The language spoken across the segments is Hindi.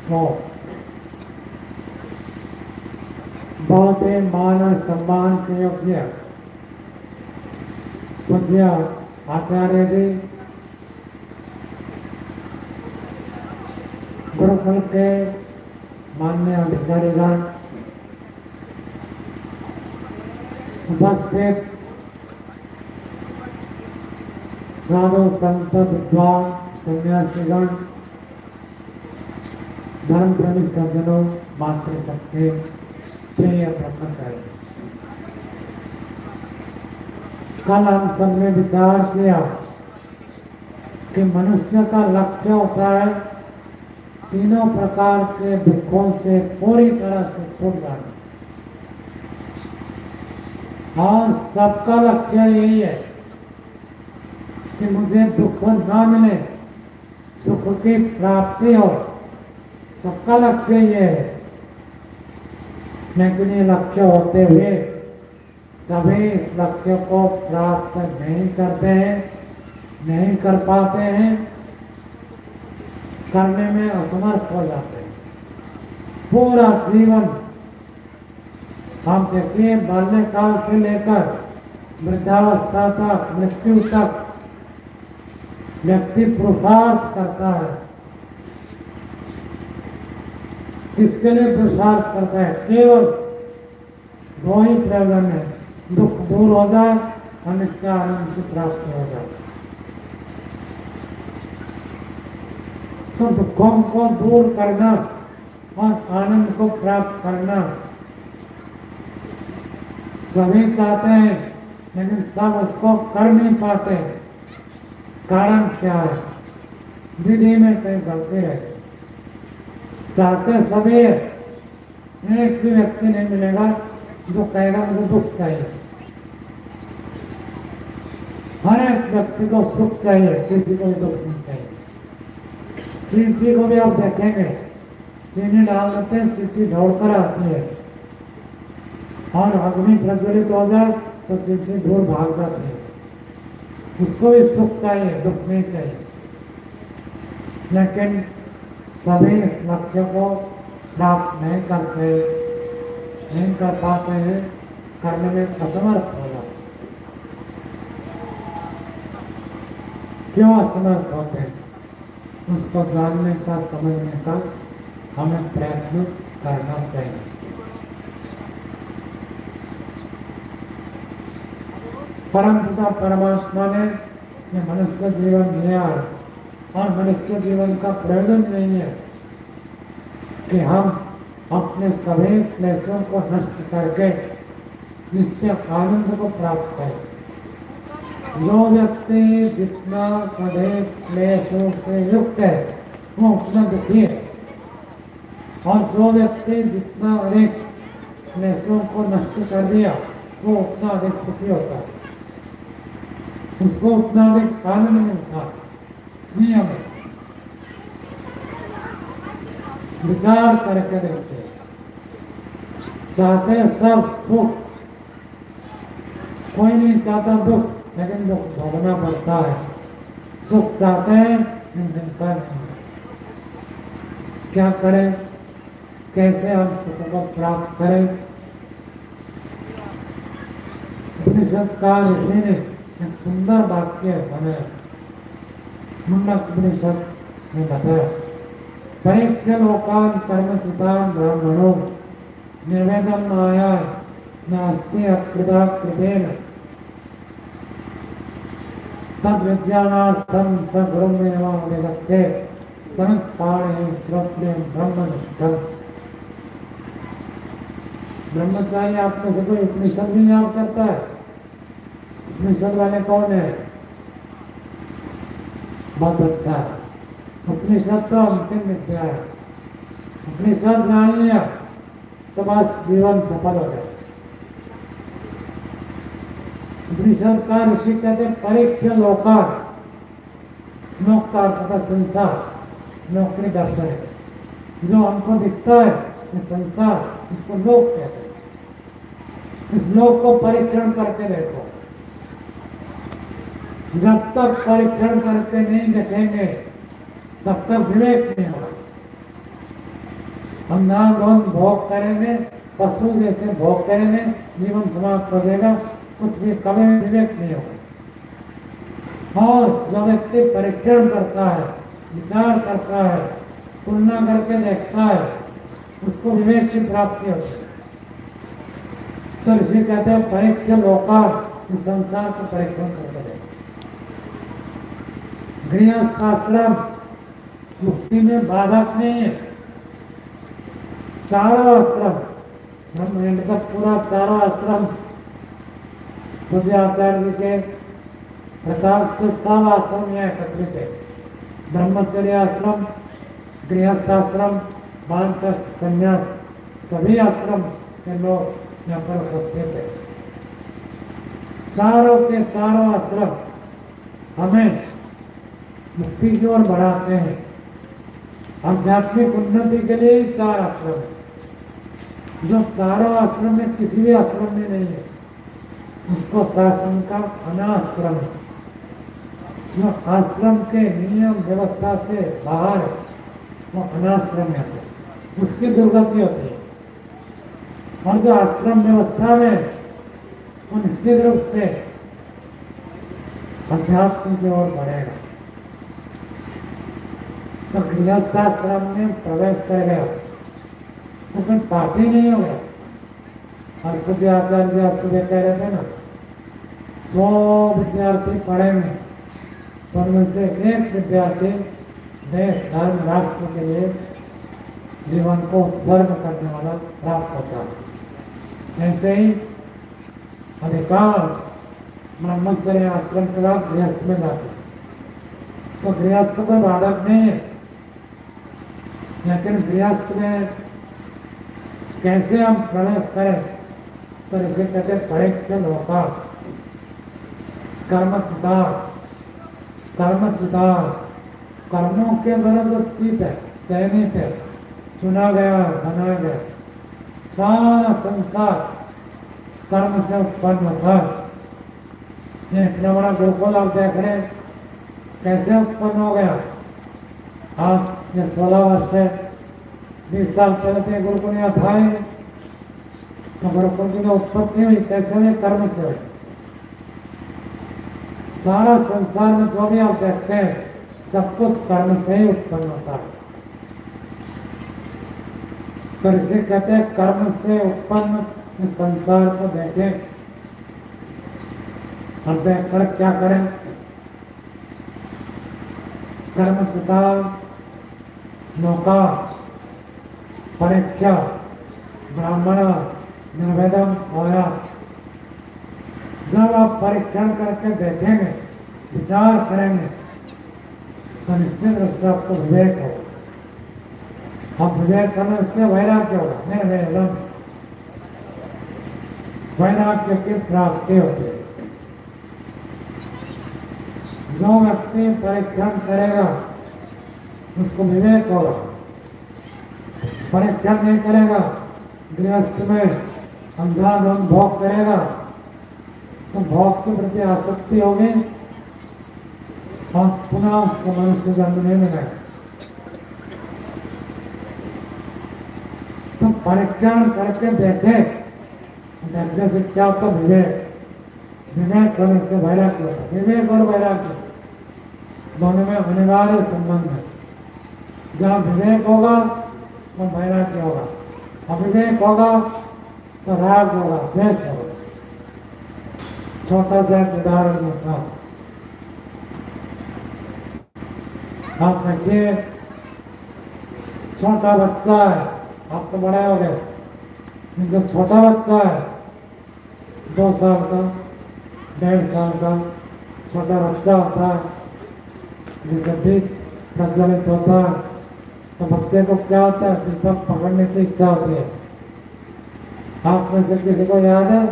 तो बहुत ही मान और सम्मान के योग्य पूज्य आचार्य जी, गुरुकुल के मान्य अधिकारीगण, उपस्थित साधु संत विद्वान सन्यासीगण, धर्म प्रेमी सज्जनों, मातृ सबके प्रिय ब्रह्मचारी, कल हम सबने विचार किया कि मनुष्य का लक्ष्य होता है तीनों प्रकार के दुखों से पूरी तरह से छूट जाना, और सबका लक्ष्य यही है कि मुझे दुख ना मिले, सुख की प्राप्ति हो। सबका लक्ष्य ये है, लेकिन ये लक्ष्य होते हुए सभी इस लक्ष्य को प्राप्त नहीं करते हैं, नहीं कर पाते हैं, करने में असमर्थ हो जाते हैं। पूरा जीवन हम देखिए, बाल्यकाल से लेकर वृद्धावस्था तक, मृत्यु तक व्यक्ति पुरुषार्थ करता है। किसके लिए पुरुषार्थ करता है? केवल दो ही प्रयोजन है, दुख दूर हो जाए और नित्य आनंद की प्राप्ति हो जाए। तो दुखों को दूर करना और आनंद को प्राप्त करना सभी चाहते हैं, लेकिन सब उसको कर नहीं पाते। कारण क्या है? विधि में कहीं गलती रहती। चाहते सभी है, एक भी व्यक्ति नहीं मिलेगा जो कहेगा मुझे दुख चाहिए। हर एक व्यक्ति को सुख चाहिए, किसी को भी दुख नहीं चाहिए। चींटी को भी आप देखेंगे, चीनी डाल देते हैं, चींटी दौड़कर आती है, और अग्नि प्रज्वलित हो जाए तो चींटी दूर भाग जाती है। उसको भी सुख चाहिए, दुख नहीं चाहिए। लेकिन सभी इस लक्ष्य को प्राप्त नहीं करते, नहीं कर पाते हैं, करने में असमर्थ हो जाते। क्यों असमर्थ होते हैं? उसको जानने का, समझने का हमें प्रयत्न करना चाहिए। परम पिता परमात्मा ने ये मनुष्य जीवन दिया है, और मनुष्य जीवन का प्रयोजन नहीं है कि हम अपने सभी क्लेशों को नष्ट करके नित्य आनंद को प्राप्त करें। जो व्यक्ति जितना अधिक क्लेशों से युक्त है वो उतना दुखी है, और जो व्यक्ति जितना अधिक क्लेशों को नष्ट कर दिया वो उतना अधिक सुखी होता है, उसको उतना अधिक आनंद मिलता है। नियम है, विचार करके देखते। चाहते सब सुख, कोई नहीं चाहता दुख, लेकिन दुख भोगना पड़ता है। सुख चाहते हैं लेकिन मिलता नहीं। क्या करें? कैसे हम सुख को प्राप्त करें? उपनिषद का ऋषि ने एक सुंदर वाक्य बनाया, मुंडक उपनिषद में बताया, परिक्ष्य लोकान कर्मचितान ब्राह्मणों निर्वेदम माया नास्ति अकृता कृतेन तद विज्ञानार्थम स गुरुमेवां विगच्छेत् समित्पाणिः श्रोत्रियं ब्रह्मनिष्ठम्। ब्रह्मचारी आप में से कोई उपनिषद भी याद करता है? उपनिषद वाले कौन है? बहुत अच्छा। उपनिषद तो अंतिम विद्या है। उपनिषद जान लिया तो बस जीवन सफल हो जाए। उपनिषद का ऋषि कहते परिक्ष्य लोकान, लोक का अर्थ था संसार, नौकरी दर्शन है। जो हमको दिखता है ये संसार, इसको लोक कहते हैं। इस लोक को परीक्षण करके देखो। जब तक परीक्षण करके नहीं देखेंगे तब तक विवेक नहीं होगा। हम ना रोज भोग करेंगे, पशु जैसे भोग करेंगे, जीवन समाप्त हो जाएगा, कुछ भी कभी विवेक नहीं होगा। और जो व्यक्ति परीक्षण करता है, विचार करता है, तुलना करके देखता है, उसको विवेक की प्राप्ति होती है। तो ऋषि कहते हैं परीक्ष लोका, इस संसार को परीक्षण करके देखो। गृहस्थ आश्रम मुक्ति में बाधक नहीं है। चारों आश्रम, ब्रह्मांड का पूरा चारों आश्रम पूज्य आचार्य जी के प्रताप से सब आश्रम यहाँ एकत्रित है। ब्रह्मचर्य आश्रम, गृहस्थ आश्रम, वानप्रस्थ संन्यास, सभी आश्रम के लोग यहाँ पर उपस्थित है। चारों के चारों आश्रम हमें मुक्ति की ओर बढ़ाते हैं। आध्यात्मिक उन्नति के लिए चार आश्रम है, जो चारों आश्रम में किसी भी आश्रम में नहीं है, उसको शास्त्र का अनाश्रम है। जो आश्रम के नियम व्यवस्था से बाहर है, वो अनाश्रम है, उसकी दुर्गति होती है। और जो आश्रम व्यवस्था में, वो निश्चित रूप से अध्यात्म की ओर बढ़ेगा। तो गृहस्थाश्रम में प्रवेश कर गया तो कोई पापी नहीं हो गया। और कुछ आचार्य जी आज सुबह कह रहे थे ना, 100 विद्यार्थी पढ़ेंगे तो उनमें से एक विद्यार्थी देश धर्म राष्ट्र के लिए जीवन को उत्सर्ग करने वाला प्राप्त होता है। ऐसे ही अधिकांश ब्रह्मचर्य आश्रम के बाद गृहस्थ में जाते, तो गृहस्थ कोई बाधक नहीं है। लेकिन गृहस्थ में कैसे हम प्रवेश करें, तो इसे कहते परीक्ष लोका, कर्मच्युता, कर्मच्युता, कर्मों के द्वारा जो चित है, चयनित है, चुना गया, बनाया गया, सारा संसार कर्म से उत्पन्न होकर, ये इतना बड़ा गुरुकुल आप देख रहे हैं कैसे उत्पन्न हो गया। आज ये 16 वर्ष है, 20 साल पहले तो गुरुकुल यहाँ था ही नहीं। तो गुरुकुल की जो उत्पत्ति हुई कैसे हुई? कर्म से हुई। सारा संसार में जो भी आप देखते हैं सब कुछ कर्म से ही उत्पन्न होता है। तो इसे कहते हैं कर्म से उत्पन्न इस संसार को देखें और देखकर क्या करें? कर्मच्युता लोका परीक्षा ब्राह्मण निर्वेदम होया। जब आप परीक्षण करके देखेंगे, विचार करेंगे, तो निश्चित रूप से आपको विवेक होगा। अब विवेक करने से वैराग्य होगा, निर्वेदम, वैराग्य की प्राप्ति होती है। जो व्यक्ति परीक्षण करेगा उसको विवेक होगा। परीक्षण नहीं करेगा, गृहस्थ में अंधाधुंध भोग करेगा, तो भोग के प्रति आसक्ति होगी और पुनः उसको मनुष्य जन्म नहीं मिलेगा। तो परीक्षण करके देखे, देखने से क्या होता? विवेक। विवेक करने से वैराग्य होता है। विवेक और वैराग्य दोनों में अनिवार्य संबंध है। जहाँ विवेक होगा तो वैराग्य होगा, अविवेक होगा तो राग होगा, द्वेष होगा। छोटा सा एक उदाहरण देता हूं। आप देखिए, छोटा बच्चा है, आप तो बड़े हो गए, जो छोटा बच्चा है 2 साल का, 1.5 साल का छोटा बच्चा होता है, जिसे दीप प्रज्वलित होता है, तो बच्चे को क्या होता है? दीपक पकड़ने की इच्छा होती है। आप में से किसी को याद है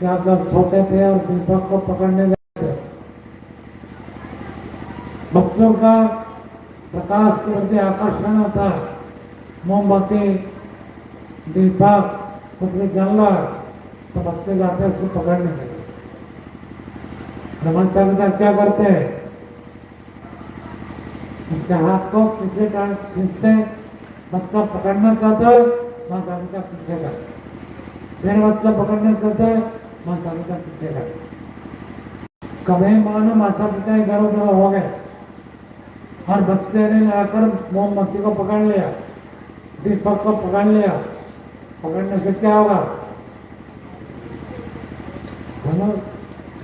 कि आप जब छोटे थे और दीपक को पकड़ने जाते? बच्चों का प्रकाश के प्रति आकर्षण होता है। मोमबत्ती, दीपक कुछ भी जल रहा है तो बच्चे जाते हैं उसको पकड़ने के लिए। रमन क्या करते हैं? उसके हाथ को पीछे खींचते बच्चा पकड़ना चाहता है, माता पिता पीछे कर, फिर बच्चा पकड़ना चाहता है, माता पिता पीछे कर। कभी मानो माता पिता इधर उधर हो गए और बच्चे ने आकर मोमबत्ती को पकड़ लिया, दीपक को पकड़ लिया, पकड़ने से क्या होगा?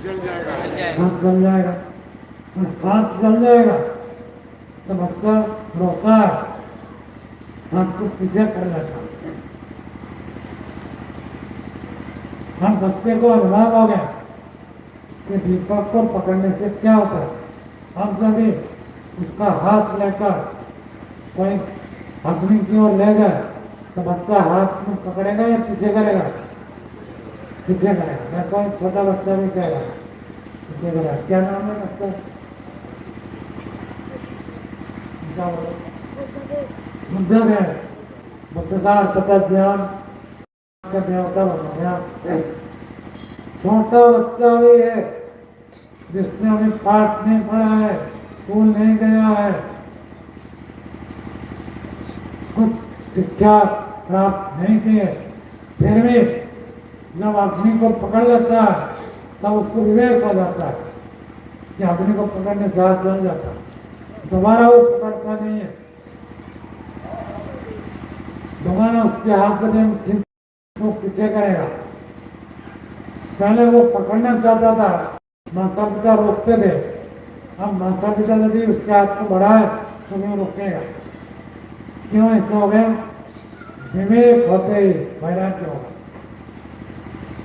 जल जाएगा, हाथ जल जाएगा। हाथ जल जाएगा तो बच्चा रोता है, हाथ को पीछे कर लेता। हम बच्चे को अनुभव हो गया कि दीपक को पकड़ने से क्या होता है। हम सभी उसका हाथ लेकर कोई अग्नि की ओर ले जाए तो बच्चा हाथ में पकड़ेगा या पीछे करेगा? पीछे करेगा। मैं कोई छोटा बच्चा भी कह रहा है पीछे करेगा। क्या नाम है बच्चा? बुद्ध है, बुद्ध का तथा ज्ञान का देवता बन गया। छोटा बच्चा भी है जिसने अभी पाठ नहीं पढ़ा है, स्कूल नहीं गया है, कुछ शिक्षा प्राप्त नहीं की है, फिर भी जब अग्नि को पकड़ लेता है तब उसको विवेक हो जाता है कि अग्नि को पकड़ने से हाथ जल जाता है, दोबारा वो पकड़ता नहीं है, दोबारा उसके हाथ से खींच वो पीछे करेगा। पहले वो पकड़ना चाहता था, माता पिता रोकते थे, अब माता पिता यदि उसके हाथ को बढ़ाए तो वो रोकेगा। क्यों ऐसा हो गया? विवेक होते ही वैराग्य होगा।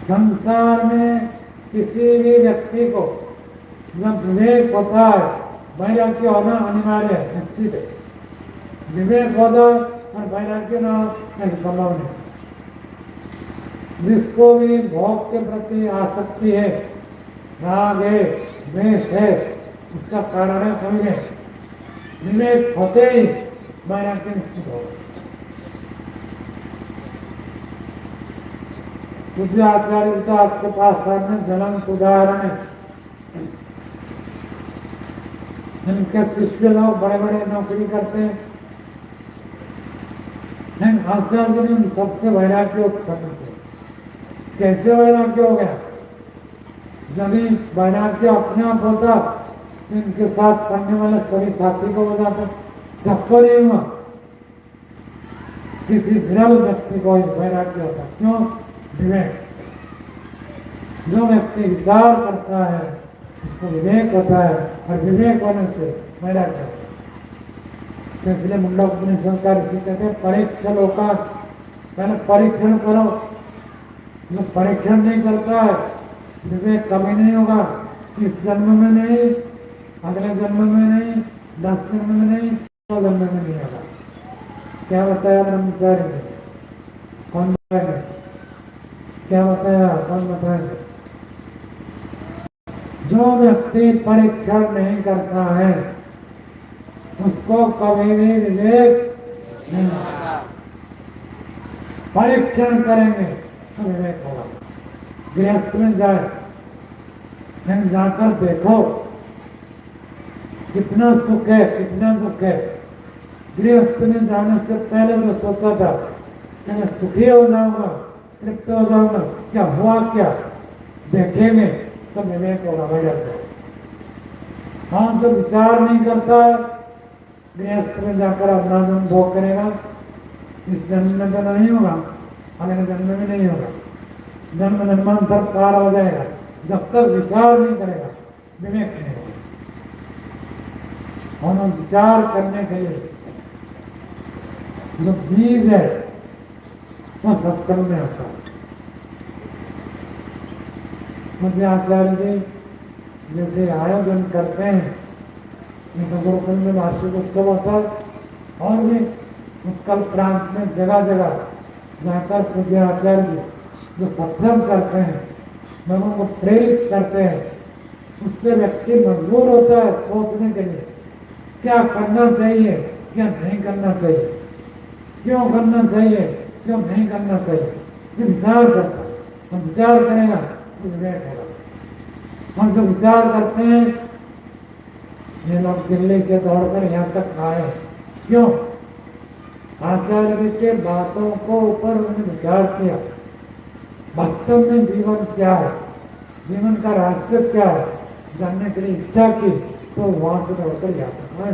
संसार में किसी भी व्यक्ति को जब विवेक होता है, वैराग्य होना अनिवार्य है, निश्चित है। विवेक हो जाए और वैराग्य ना हो ऐसा संभव नहीं। जिसको भी भोग के प्रति आसक्ति है, राग है, द्वेष है, उसका कारण है कोई नहीं। विवेक होते ही वैराग्य निश्चित होगा। पूज्य आचार्य जी का आपके पास सामने ज्वलंत उदाहरण है। इनके शिष्य लोग बड़े बड़े नौकरी करते हैं, लेकिन आचार्य जी ने सबसे वैराग्य उत्पन्न किया। कैसे वैराग्य हो गया? यदि वैराग्य अपने आप होता तो इनके साथ पढ़ने वाले सभी साथी को हो जाता, सबको नहीं हुआ, किसी विरल व्यक्ति को वैराग्य होता। क्यों? विवेक। जो व्यक्ति विचार करता है उसको विवेक होता है, और विवेक होने से वैराग्य होता है। तो इसलिए मुंडकोपनिषद का ऋषि कहते हैं परीक्षण होकर, पहले परीक्षण करो। जो परीक्षण नहीं करता है विवेक कभी नहीं होगा। इस जन्म में नहीं, अगले जन्म में नहीं, 10 जन्म में नहीं, 100 जन्म में नहीं होगा। क्या बताया ब्रह्मचारी ने? कौन बताएगा? क्या बताया? कौन बताएगा? जो व्यक्ति परीक्षण नहीं करता है उसको कभी भी विवेक नहीं होगा। परीक्षण करेंगे तो विवेक होगा। गृहस्थ में जाए, लेकिन जाकर देखो कितना सुख है, कितना दुख है। गृहस्थ में जाने से पहले जो सोचा था कि मैं सुखी हो जाऊंगा, तृप्त हो जाऊंगा, क्या हुआ? क्या देखेंगे तो विवेक होगा, वैराग्य। हाँ, जो विचार नहीं करता है गृहस्थ में जाकर अपना जन्म भोग करेगा, इस जन्म में तो नहीं होगा, अगले जन्म में नहीं होगा, जन्म जन्मांतर पार हो जाएगा। जब तक विचार नहीं करेगा विवेक नहीं होगा। हम विचार करने के लिए जो बीज है वो सत्संग में होता है। मुझे आचार्य जी जैसे आयोजन करते हैं, गुरुकुल में वार्षिक उत्सव होता है, और भी उत्कल प्रांत में जगह जगह जाकर पूज्य आचार्य जी जो सत्संग करते हैं, लोगों को प्रेरित करते हैं, उससे व्यक्ति मजबूर होता है सोचने के लिए क्या करना चाहिए, क्या नहीं करना चाहिए, क्यों करना चाहिए, क्यों नहीं करना चाहिए। ये विचार करता है। हम विचार करेगा तो विवेक होगा। हम जो विचार करते हैं, ये लोग दिल्ली से दौड़कर यहाँ तक आए, क्यों? आचार्य जी के बातों को ऊपर उन्होंने विचार किया, वास्तव में जीवन क्या है, जीवन का रहस्य क्या है, जानने के लिए इच्छा की, तो वहां से दौड़कर जाता है।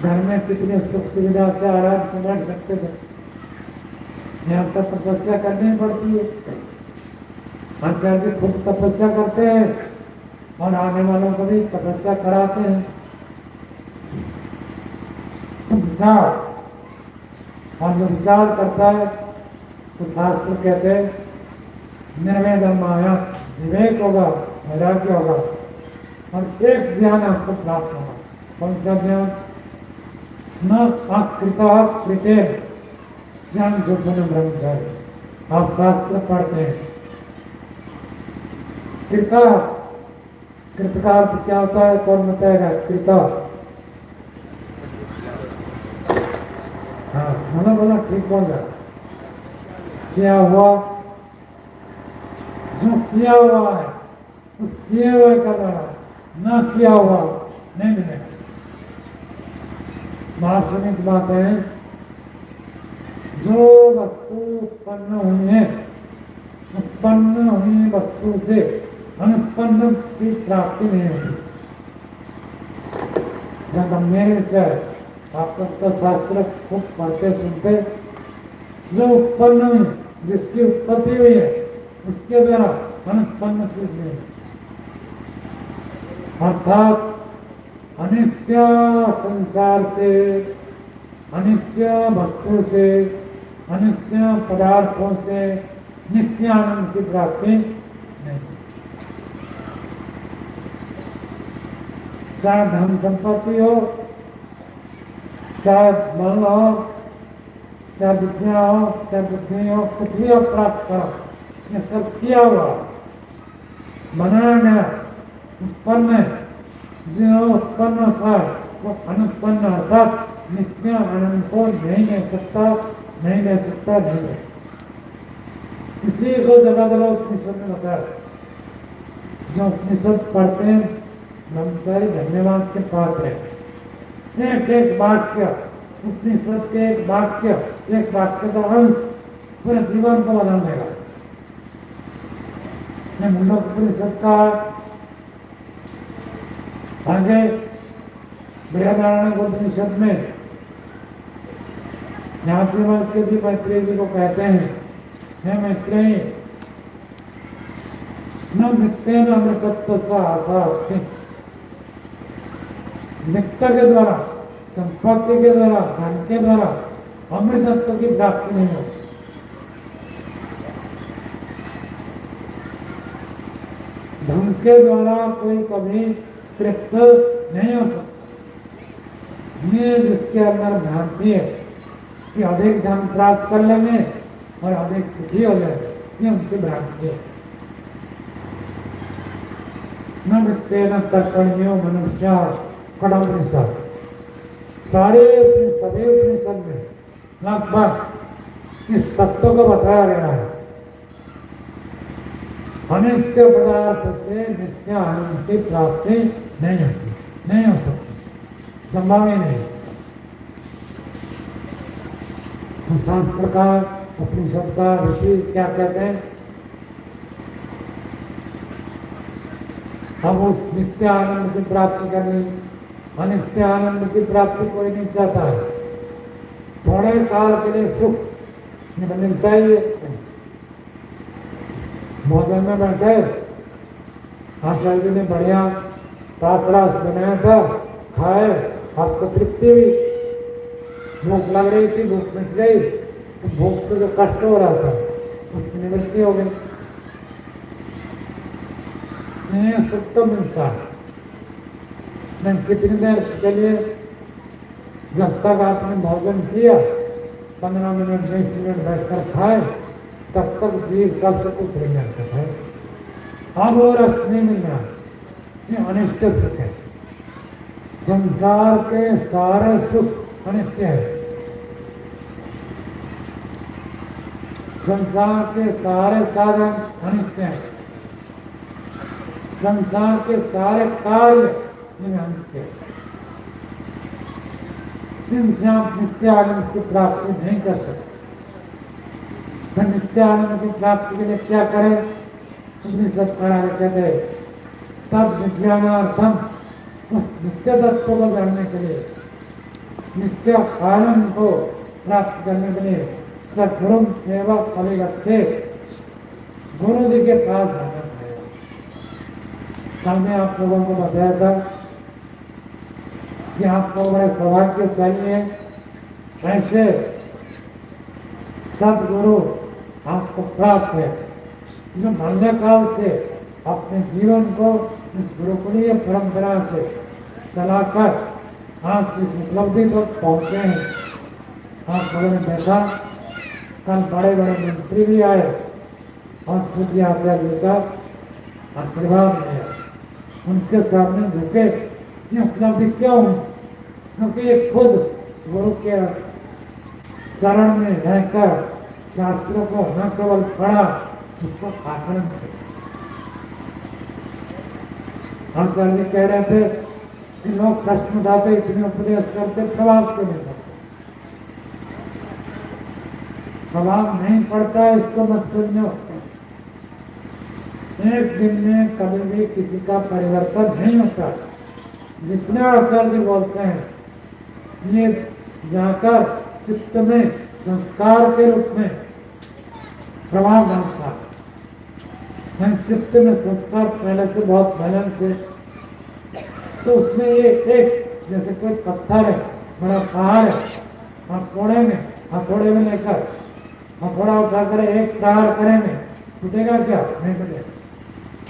घर में कितने सुख सुविधा से आराम से बैठ सकते थे, यहाँ तक तपस्या करनी पड़ती है। आचार्य जी खुद तपस्या करते हैं और आने वालों को भी तपस्या कराते हैं। तो विचार, और जो विचार करता है तो शास्त्र कहते हैं निर्वेदम माया, विवेक होगा, वैराग्य होगा, और एक ज्ञान आपको प्राप्त होगा। कौन सा ज्ञान? न अकृता कृतेन ज्ञान जो सुन ब्रह्मचारी। आप शास्त्र पढ़ते हैं, कृता, कृत का अर्थ क्या होता है, कौन बताएगा? कृता, हाँ बोला बोला, ठीक बोल रहा। क्या हुआ? जो किया हुआ है उस किए हुए का द्वारा, ना किया हुआ नहीं मिलेगा। दार्शनिक बात है, जो वस्तु उत्पन्न हुई है, उत्पन्न हुई वस्तु से अनुत्पन्न की प्राप्ति नहीं होती। जब मेरे से आप तो शास्त्र खूब पढ़ते सुनते, जो उत्पन्न हुई, जिसकी उत्पत्ति हुई है, उसके द्वारा अनुत्पन्न चीज नहीं, अर्थात अनित्य संसार से, अनित्य वस्तु से, अनित्य पदार्थों से नित्य आनंद की प्राप्ति नहीं। चाहे धन संपत्ति हो, चाहे बल हो, चाहे विद्या हो, चाहे बुद्धि हो, कुछ भी आप प्राप्त करो, ये सब किया हुआ, बनाया गया, उत्पन्न, जो उत्पन्न था वो अनुत्पन्न अर्थात नित्य आनंद को नहीं ले सकता, नहीं ले सकता, नहीं ले सकता। इसलिए वो जगह जगह उपनिषद में बताया, जो उपनिषद पढ़ते हैं ब्रह्मचारी धन्यवाद के पात्र है। एक एक वाक्य, उपनिषद के एक वाक्य का अंश पूरे जीवन को बदल देगा। मुंडक उपनिषद का आगे बृहदारण्यक उपनिषद में याज्ञवल्क्य जी मैत्रेय जी को कहते हैं, हे मैत्रेय, न मित्तेन अमृतत्व सा आशा अस्ति। मित्र के द्वारा, संपत्ति के द्वारा, धन के द्वारा अमृतत्व की प्राप्ति नहीं होती। धन के द्वारा कोई कभी तृप्त नहीं हो सकता। ये जिसके अंदर भ्रांति है कि अधिक धन प्राप्त कर लेंगे और अधिक सुखी हो जाएंगे, ये उनकी भ्रांति है। न वित्तेन तर्पणीयो मनुष्य कड़मनिषद, सारे सभी उपनिषद में लगभग इस तत्व को बताया गया है। अनित्य पदार्थ से नित्य आनंद की प्राप्ति नहीं होती, नहीं हो सकती, संभव ही नहीं। शास्त्र का, उपनिषद का ऋषि क्या कहते हैं? हम उस नित्य आनंद की प्राप्ति करनी, अनित्य आनंद की प्राप्ति कोई नहीं चाहता है। थोड़े काल के लिए सुख मिलता ही है। भोजन में बैठे, आचार्य जी ने बढ़िया पात्रास बनाया था, खाए, आपको तृप्ति हुई, भूख लग रही थी, भूख मिट गई, तो भूख से जो कष्ट हो रहा था उसकी निवृत्ति हो गई। ये सुख तो मिलता है, लेकिन कितनी देर के लिए? जब तक आपने भोजन किया, 15 मिनट 20 मिनट बैठकर खाए, तब तक जीव का सुख उतर जाता है। अब वो रस नहीं मिल रहा, ये अनित्य सुख है। संसार के सारे सुख अनित्य है। संसार के सारे साधन अनित्य है। संसार के सारे कार्य अनित्य है। इनसे आप नित्य आनंद की प्राप्ति नहीं कर सकते। तो नित्य आनंद की प्राप्ति के लिए क्या करें? उपनिषद प्रणाली कहते हैं तद विज्ञानार्थम, उस नित्य तत्व को जानने के लिए, नित्य आनंद को प्राप्त करने के लिए सद्गुरु एवं अभिगच्छे, गुरु जी के पास जाना पड़ेगा। कल मैं आप लोगों को बताया था कि आपको बड़े सौभाग्यशाली है, ऐसे सदगुरु आपको प्राप्त है जो बाल्यकाल से अपने जीवन को इस गुरुकुलीय परंपरा से चलाकर आज इस उपलब्धि तक पहुंचे हैं। आप लोगों ने देखा कल बड़े बड़े मंत्री भी आए और पूज्य आचार्य जी का आशीर्वाद लिया, उनके सामने झुके। ये उपलब्धि क्यों हुई? क्योंकि ये खुद गुरु के चरण में रहकर शास्त्रों को न केवल पढ़ा, उसको आचरण किया। आचार्य जी कह रहे थे कि लोग प्रश्न उठाते, इतने उपदेश करते, प्रभाव क्यों नहीं पड़ता? प्रभाव नहीं पड़ता है, इसको मत समझो। एक दिन में कभी भी किसी का परिवर्तन नहीं होता। जितने आचार्य बोलते हैं ये जाकर चित्त में संस्कार के रूप में प्रभाव डालता है। चित्त में संस्कार पहले से बहुत बलन से, तो उसमें ये एक जैसे कोई पत्थर है, बड़ा पहाड़ है, हथौड़े में लेकर हथौड़ा उठाकर एक प्रहार करेंगे, टूटेगा क्या? नहीं टूटेगा।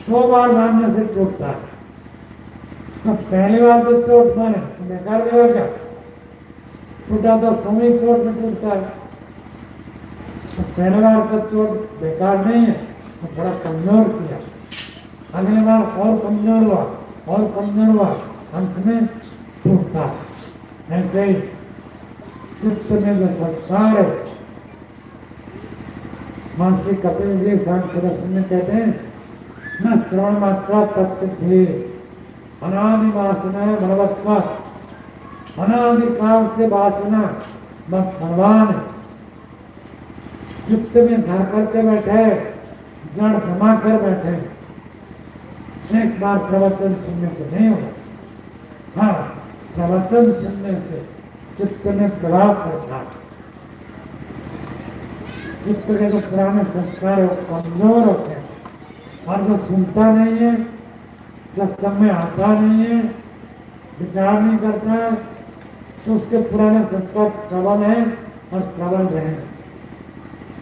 100 बार मारने से टूटता है। तो पहली बार तो चोट मारे तो बेकार गया क्या? टूटा तो 100वीं चोट में टूटता है। तो पहली बार का चोट बेकार नहीं है, तो थोड़ा कमजोर किया, अगली बार और कमजोर हुआ, अंत में टूटता है। ऐसे ही चित्त में जो संस्कार है, महर्षि कपिल जी सांख्य दर्शन में कहते हैं न श्रवण मात्रा तत्सिद्धि अनादि वासना बलवत्वा, अनादि काल से वासना भगवान चित्त में घर करके बैठे, जड़ जमा कर बैठे, एक बार प्रवचन सुनने से नहीं होगा। हाँ, प्रवचन सुनने से चित्त में प्रभाव पड़ता है। चित्त के जो पुराने संस्कार है वो कमजोर होते हैं, और जो सुनता नहीं है, सत्संग में आता नहीं है, विचार नहीं करता है, तो उसके पुराने संस्कार प्रबल है और प्रबल रहेंगे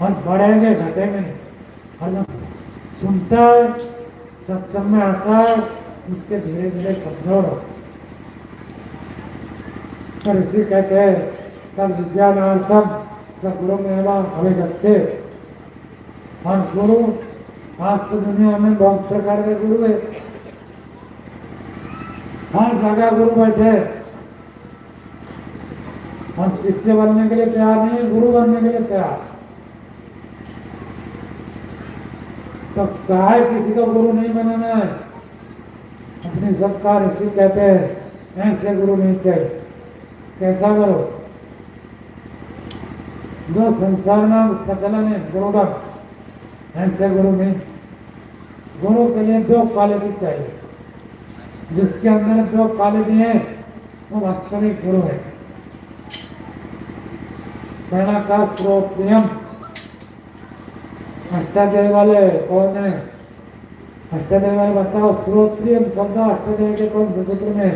और बढ़ेंगे, घटेंगे नहीं। और जो सुनता है, सत्संग में आता है, उसके धीरे धीरे कमजोर हो। पर इसी कहते हैं तब विज्ञानार्थम सगुरु में अभिगच्छे। और गुरु आज तो दुनिया में बहुत प्रकार के गुरु है, हर जगह गुरु बैठे, और शिष्य बनने के लिए तैयार नहीं, गुरु बनने के लिए तैयार। तो चाहे किसी को गुरु नहीं बनाना है, अपनी सबका ऋषि कहते हैं ऐसे गुरु नहीं चाहिए। कैसा गुरु? जो संसार में प्रचलन है गुरुडम, ऐसे गुरु नहीं। गुरु के लिए 2 क्वालिटी चाहिए, जिसके अंदर 2 क्वालिटी है वो वास्तविक गुरु है। पहला का श्रोत्रियम, अष्टाध्यायी वाले कौन है? अष्टाध्यायी वाले बताओ, श्रोत्रियम शब्द अष्टाध्यायी के कौन से सूत्र में है?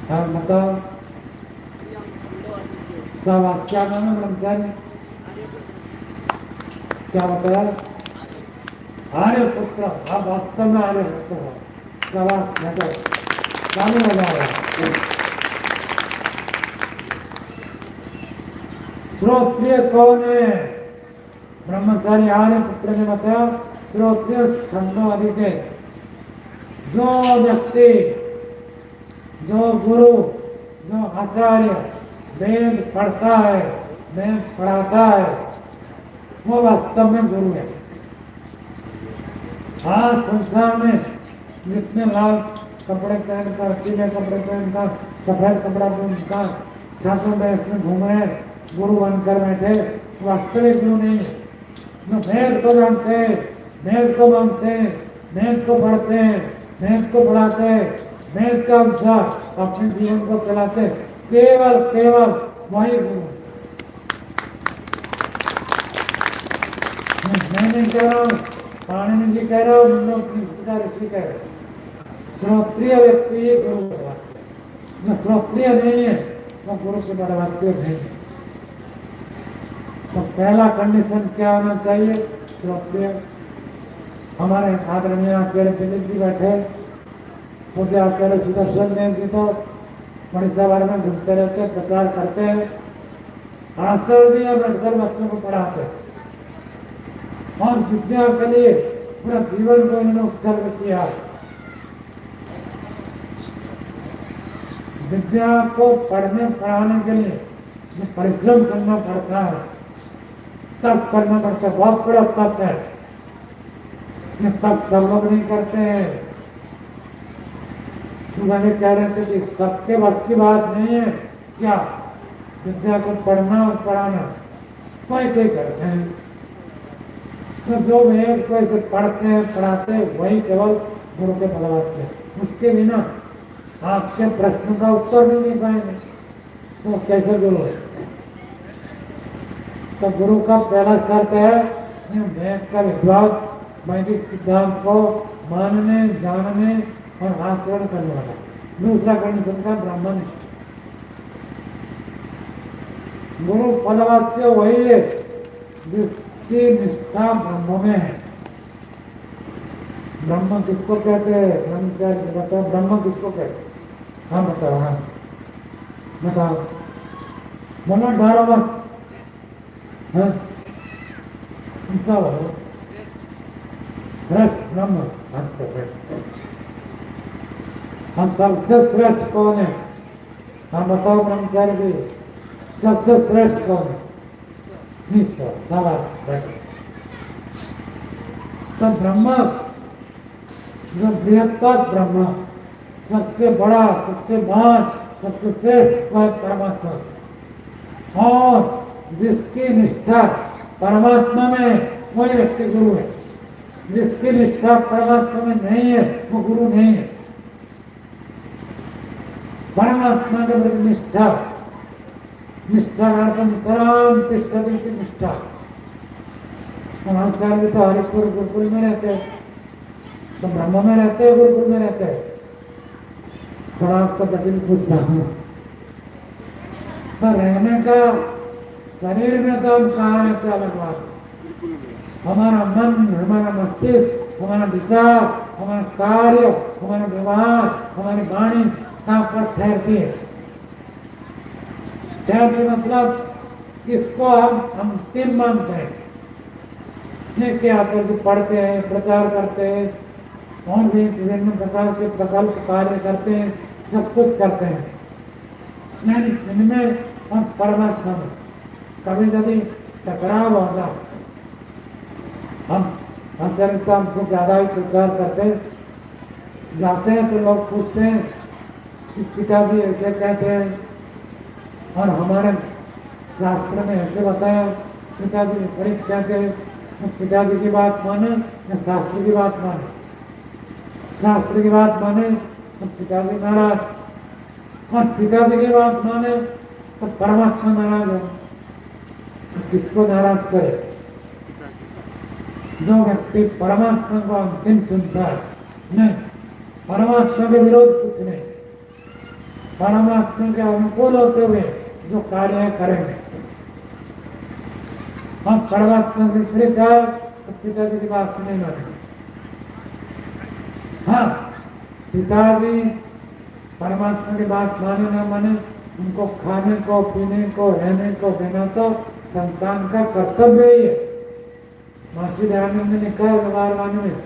हाँ बताओ। सब क्या नाम है ब्रह्मचारी? क्या बताया? आर्यपुत्र। आप वास्तव में आर्यपुत्र हो। सवास घटो चालू हो जाएगा। श्रोत्रिय कौन है? ब्रह्मचारी आर्यपुत्र ने बताया श्रोत्रिय छंदो अधिक है। जो व्यक्ति, जो गुरु, जो आचार्य वेद पढ़ता है, वेद पढ़ाता है, वो वास्तव में गुरु है। आज संसार में जितने लाख कपड़े पहनकर, पीले कपड़े पहनकर, सफेद कपड़ा पहनकर छात्रों में इसमें घूम रहे, गुरु बनकर बैठे, वास्तविक गुरु नहीं है। जो वेद को जानते हैं, वेद को मानते हैं, वेद को पढ़ते हैं, वेद को पढ़ाते हैं, वेद के अनुसार अपने जीवन को चलाते हैं, केवल केवल वही गुरु। मैं नहीं कह रहा हूँ, पाणिनि जी कह रहा हूँ, ऋषि कह रहे हैं। श्रोत्रिय व्यक्ति गुरु बड़वाच्य, जो श्रोत्रिय नहीं है वो गुरु के बड़वाच्य नहीं है। तो पहला कंडीशन क्या होना चाहिए? श्रोत्रिय। हमारे आदरणीय आचार्य दिलीप जी बैठे, मुझे आचार्य सुदर्शन देव जी तो उड़ीसा भर में घूमते रहते, प्रचार करते हैं। आचार्य जी यहाँ बैठकर बच्चों को पढ़ाते हैं और विद्या के लिए पूरा जीवन को इन्होंने उत्सर्ग किया। विद्या को पढ़ने पढ़ाने के लिए जो परिश्रम करना पड़ता है, तब करना पड़ता है, बहुत बड़ा तप है। ये तप सब लोग नहीं करते हैं। सुबह में कह रहे थे कि सबके बस की बात नहीं है क्या विद्या को पढ़ना और पढ़ाना, कोई कोई करते हैं। तो जो वेद को ऐसे पढ़ते हैं पढ़ाते हैं वही केवल गुरु के बलवाच्य है। उसके बिना आपके प्रश्न का उत्तर नहीं दे पाएंगे तो कैसे गुरु है? तो गुरु का पहला शर्त है वेद का विद्वान, वैदिक सिद्धांत को मानने, जानने और आचरण करने वाला। दूसरा कंडीशन का ब्राह्मणिष्ठ। गुरु फलवाच्य वही है जिसकी निष्ठा ब्रह्म में है। ब्रह्म किसको कहते हैं? ब्रह्मचार्य बताओ, ब्रह्म किसको कहते हैं? हाँ बताओ, हाँ बताओ, बोलो, डरो मत, हाँ ऊंचा बोलो। श्रेष्ठ ब्रह्म। अच्छा हाँ, सबसे श्रेष्ठ कौन है? हाँ बताओ ब्रह्मचारी जी, सबसे श्रेष्ठ कौन है? ईश्वर। शाबाश, बैठो। तो ब्रह्म, जो बृहत्तर ब्रह्म, सबसे बड़ा, सबसे महान, सबसे श्रेष्ठ वह परमात्मा, और जिसकी निष्ठा परमात्मा में वही व्यक्ति गुरु है। जिसकी निष्ठा परमात्मा में नहीं है वो गुरु नहीं है। परमात्मा के प्रति निष्ठा, निष्ठार्थम परम तिष्ठति की निष्ठा। आचार्य तो हरिपुर गुरुकुल में रहते हैं, तो ब्रह्म में रहते हैं, गुरुकुल में रहते हैं। थोड़ा आपको जटिल पूछता हूँ, तो रहने का शरीर में तो हम कहाँ रहते, अलग बात। हमारा मन, हमारा मस्तिष्क, हमारा विचार, हमारा कार्य, हमारा व्यवहार, हमारी वाणी कहाँ पर ठहरती है? ठहरती मतलब इसको हम अंतिम मानते हैं। ये क्या आचार्य पढ़ते हैं, प्रचार करते हैं और भी विभिन्न प्रकार के प्रकल्प कार्य करते हैं, सब कुछ करते हैं, यानी इनमें और परमात्मा में कभी कभी टकराव हो जाए। हम आचार्य हमसे ज्यादा ही प्रचार करते जाते हैं तो लोग पूछते हैं कि पिताजी ऐसे कहते हैं और हमारे शास्त्र में ऐसे बताया, पिताजी विपरीत कहते हैं, तो पिताजी की बात माने या शास्त्र की बात माने? शास्त्र की बात माने तो पिताजी नाराज, और पिताजी की बात माने तो परमात्मा नाराज हो। तो किसको नाराज करे? जो व्यक्ति परमात्मा को अंतिम चुनता है, नहीं, परमात्मा के विरोध कुछ नहीं, परमात्मा के अनुकूल होते हुए जो कार्य करेंगे। हम परमात्मा के विपरीत है तो पिताजी की बात नहीं मानेंगे। हाँ, पिताजी परमात्मा की बात माने ना माने, उनको खाने को, पीने को, रहने को देना तो संतान का कर्तव्य ही है। महर्षि दयानंद ने लिखा है व्यवहारवाणी में,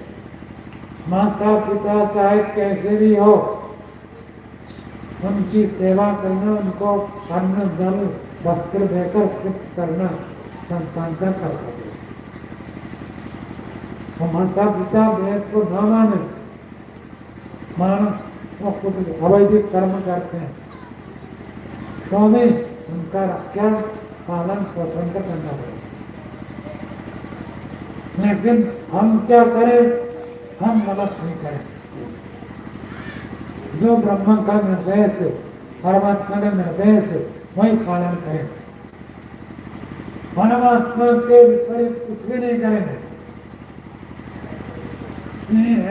माता पिता चाहे कैसे भी हो, उनकी सेवा करना, उनको अन्न जल वस्त्र देकर तृप्त करना संतान का कर्तव्य है। और माता पिता वेद को न माने, वो कुछ अवैधिक कर्म करते हैं तो भी उनका रक्षा पालन पोषण कर करना पड़ेगा। लेकिन हम क्या करें, हम मदद नहीं करें। जो ब्रह्म का निर्देश है, परमात्मा का निर्देश है, वही पालन करें। परमात्मा के विपरीत कुछ भी नहीं करेंगे।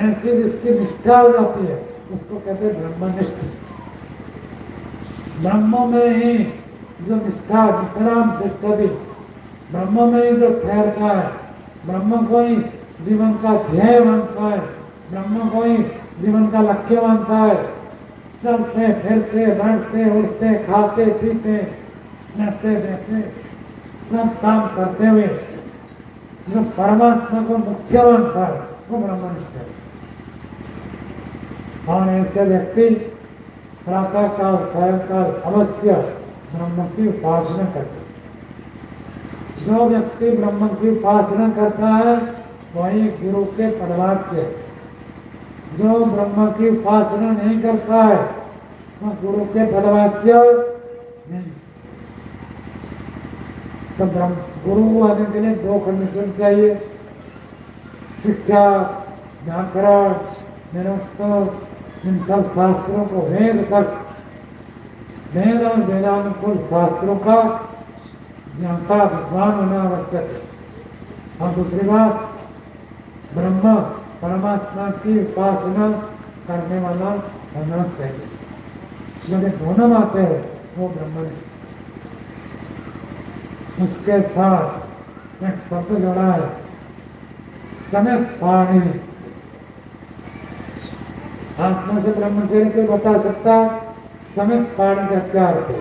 ऐसी जिसकी निष्ठा हो जाती है उसको कहते हैं ब्रह्मनिष्ठ। ब्रह्म में ही जो निष्ठा निष्ठाराम तिष्ठति, ब्रह्म में ही जो ठहरता है, ब्रह्म को ही जीवन का ध्येय मानता है, ब्रह्म को ही जीवन का लक्ष्य मानता है, चलते फिरते बढ़ते उठते खाते पीते रहते रहते सब काम करते हुए जो परमात्मा को मुख्य मानता है वो ब्रह्मनिष्ठ है। और ऐसे व्यक्ति प्रातः काल सायंकाल अवश्य ब्रह्म की उपासना करते। जो व्यक्ति ब्रह्म की उपासना करता है वही गुरु के पदवाच्य है। जो ब्रह्म की उपासना नहीं करता है वो गुरु के पदवाच्य नहीं। तो गुरु आने के लिए 2 कंडीशन चाहिए, शिक्षा, व्याकरण, निरुक्त, इन सब शास्त्रों को वेद तक, वेद और वेदानुकूल शास्त्रों का जानता विद्वान होना आवश्यक है। और दूसरी बात, ब्रह्म परमात्मा की उपासना करने वाला होना चाहिए। यदि दोनों बातें हैं वो ब्रह्म है। उसके साथ एक शब्द जोड़ा है, समित पाणी। आत्मा से ब्रह्मचर्य को बता सकता समित पाणी का क्या अर्थ है?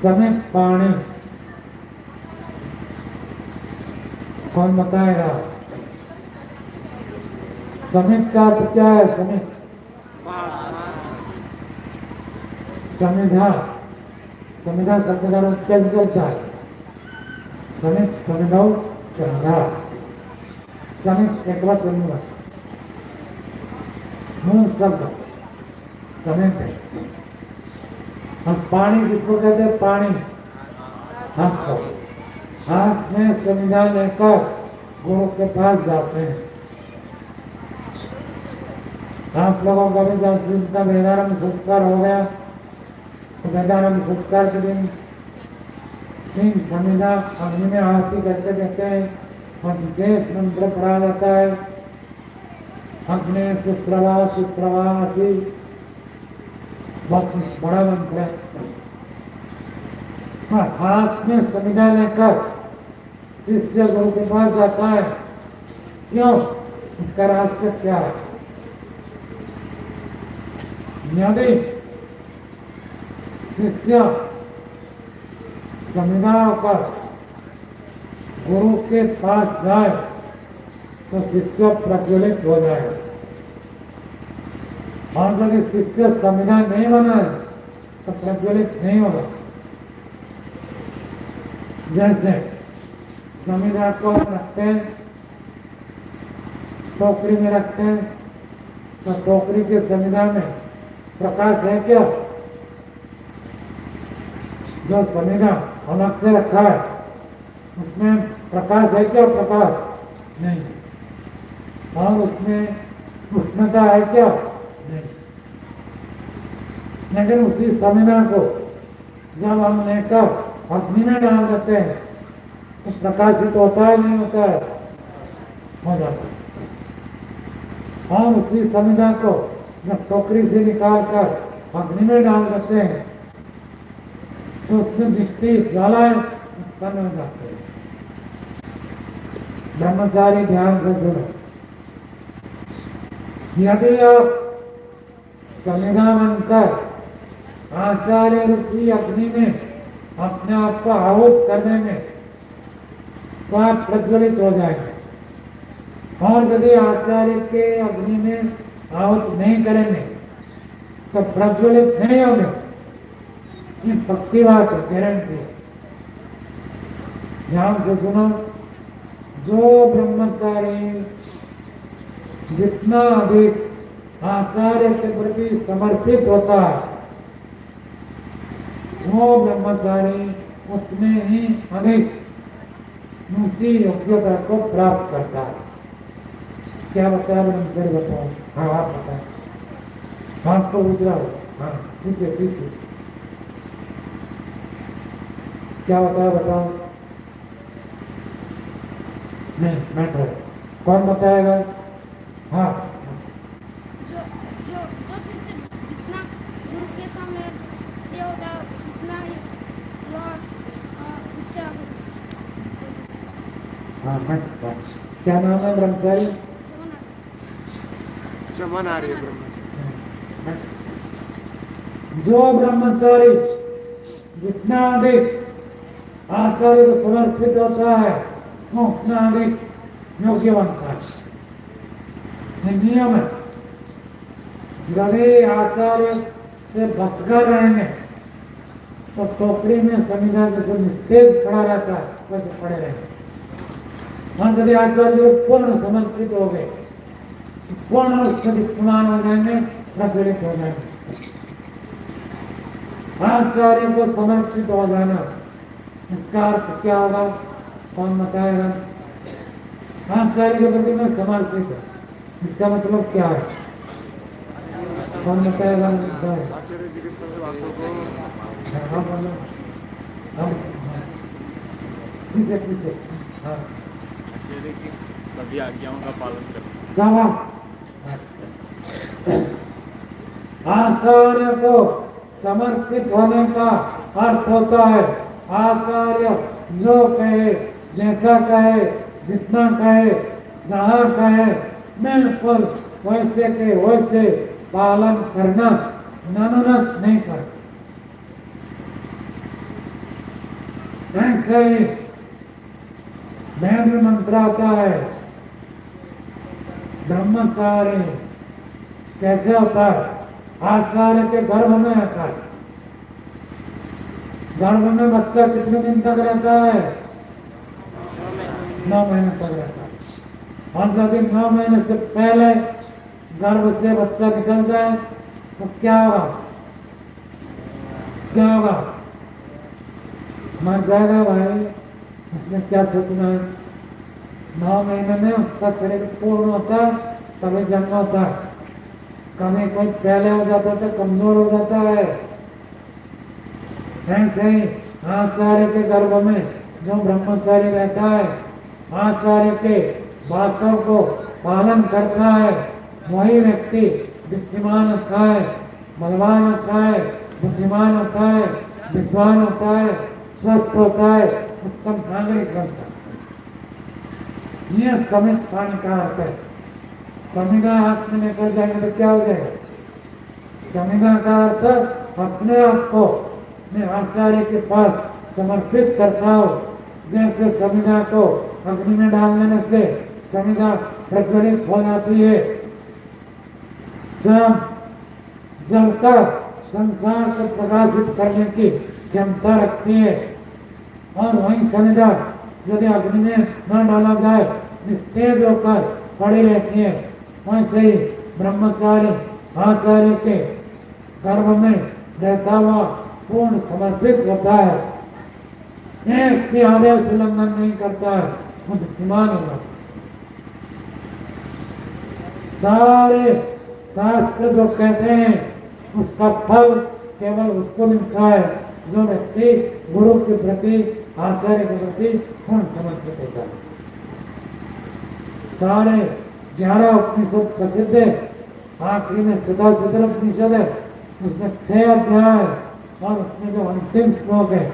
समित पाणी कौन बताएगा? समित का अर्थ क्या है? समित समिधा, समिधा शब्द का अर्थ कैसे चलता है? समित समिधौ समिधा, समित एक वचन हुआ, मूल शब्द समित है। हम पानी किसको कहते हैं? पानी हाथ को, हाथ में समिधा लेकर गुरु के पास जाते हैं। आप लोगों का भी जब जिनका वेदारंभ संस्कार हो गया तो वेदारंभ संस्कार के दिन 3 समिधा अग्नि में आरती करके देते हैं और विशेष मंत्र पढ़ा जाता है। अग्नि सुश्रवा शुश्रवासी, बहुत बड़ा मंत्र है। हाथ में समिधा लेकर शिष्य गुरु के पास जाता है। क्यों? इसका रहस्य क्या है? यदि शिष्य समिधा पर गुरु के पास जाए तो शिष्य प्रज्वलित हो जाएगा। और यदि शिष्य समिधा नहीं बनाए तो प्रज्वलित नहीं होगा। जैसे समिधा को रखते हैं, टोकरी में रखते हैं, तो टोकरी के समिधा में प्रकाश है क्या? जो समिधा अलग से रखा है उसमें प्रकाश है क्या? प्रकाश नहीं। और उसमें उष्णता है क्या? नहीं। लेकिन उसी समिधा को जब हम लेकर अग्नि में डाल देते हैं तो प्रकाशित होता है नहीं होता है? हो जाता है। और उसी समिधा को जब टोकरी से निकाल कर अग्नि में डाल देते हैं तो उसमें दिखती ज्वालाएं उत्पन्न हो जाती है। ब्रह्मचारी ध्यान से सुनो, यदि आप समिधा बनकर आचार्य रूपी अग्नि में अपने आप को आहुत करने में तो आप प्रज्वलित हो जाएंगे। और यदि आचार्य के अग्नि में आहुत नहीं करेंगे तो प्रज्वलित नहीं होंगे। ये पक्की बात है, गारंटी है। ध्यान से सुनो, जो ब्रह्मचारी जितना अधिक आचार्य के प्रति समर्पित होता है, वो ब्रह्मचारी उतने ही अधिक ऊंची योग्यता को प्राप्त करता है। क्या बताया ब्रह्मचारी? बताओ। हाँ आप बताओ। हाथ को उजरा हो। हाँ पीछे पीछे। क्या बताया? बताओ। नहीं बैठो। कौन बताएगा? हाँ जो जो जो शिष्य जितना गुरु के सामने ये होता है उतना ही वह ऊंचा हाँ मत। क्या नाम है ब्रह्मचारी? चमन आ रही है ब्रह्मचारी। जो ब्रह्मचारी जितना अधिक आचार्य को समर्पित होता है वो उतना अधिक योग्य बनता है। ये नियम है। यदि आचार्य से बचकर रहेंगे तो टोकरी में समिधा जैसे निस्तेज खड़ा रहता है वैसे पड़े रहेंगे। और यदि आचार्य को पूर्ण समर्पित हो गए, पूर्ण रूप से विद्यमान हो जाएंगे, प्रज्वलित हो जाएंगे। आचार्य को समर्पित हो जाना, इसका अर्थ क्या होगा? कौन बताएगा? आचार्य के प्रति में समर्पित है, इसका मतलब क्या है? कौन बताएगा? आचार्य जी के सब बातों को पीछे पीछे। हाँ आचार्य की सभी आज्ञाओं का पालन करना। शाबाश। आचार्य को समर्पित होने का अर्थ होता है आचार्य जो कहे, जैसा कहे, जितना कहे, जहाँ कहे, बिल्कुल वैसे के वैसे पालन करना, नानुनच नहीं करना। ऐसे ही वेद में मंत्र आता है ब्रह्मचारी कैसे होता है? आचार्य के गर्भ में आता है। गर्भ में बच्चा कितने दिन तक रहता है? 9 महीने तक रहता है। और यदि 9 महीने से पहले गर्भ से बच्चा निकल जाए तो क्या होगा? क्या होगा? मर जाएगा भाई। इसमें क्या सोचना है? 9 महीने में उसका शरीर पूर्ण होता है तभी जन्म होता है। कभी कोई पहले हो जाता है तो कमजोर हो जाता है। ऐसे ही आचार्य के गर्भ में जो ब्रह्मचारी रहता है, आचार्य के बातों को पालन करता है, वही व्यक्ति बुद्धिमान होता है, बलवान होता है, बुद्धिमान होता है, विद्वान होता है, स्वस्थ होता है, उत्तम नागरिक बनता है। यह समित पानी का अर्थ है। संविदा हाथ में लेकर जाएंगे तो क्या हो जाएगा? संविदा का अर्थ अपने आप को मैं आचार्य के पास समर्पित करता हूँ। जैसे संविदा को अग्नि में डाल देने से संविदा प्रज्वलित हो जाती है, स्वयं जलकर संसार को प्रकाशित करने की क्षमता रखती है। और वही संविदा यदि अग्नि में न डाला जाए, निस्तेज होकर पड़ी रहती है। वैसे ही ब्रह्मचारी आचार्य के गर्भ में रहता हुआ पूर्ण समर्पित होता है, एक भी आदेश उल्लंघन नहीं करता है, वो बुद्धिमान होगा। सारे शास्त्र जो कहते हैं उसका फल केवल उसको मिलता है जो व्यक्ति गुरु के प्रति, आचार्य के प्रति पूर्ण समर्पित होता है। सारे 11 उपनिषद प्रसिद्ध है। आखिरी में श्वेताश्वतर उपनिषद है, उसमें 6 अध्याय है और उसमें जो अंतिम श्लोक है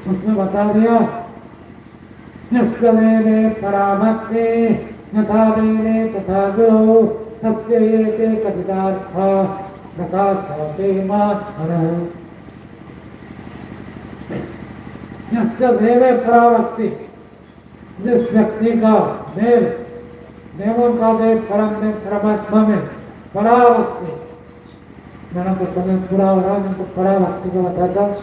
उसमें बता दिया यस्य देवे पराभक्ते यथा देवे तथा गुरु तस्य एके कथितार्था प्रकाशते मातरः। यस्य देवे पराभक्ति, जिस व्यक्ति का देव, देवों का देव परम देव परमात्मा में पराभक्ति, मैंने तो समय पूरा हो रहा है, मैं तो पराभक्ति को बताता हूँ।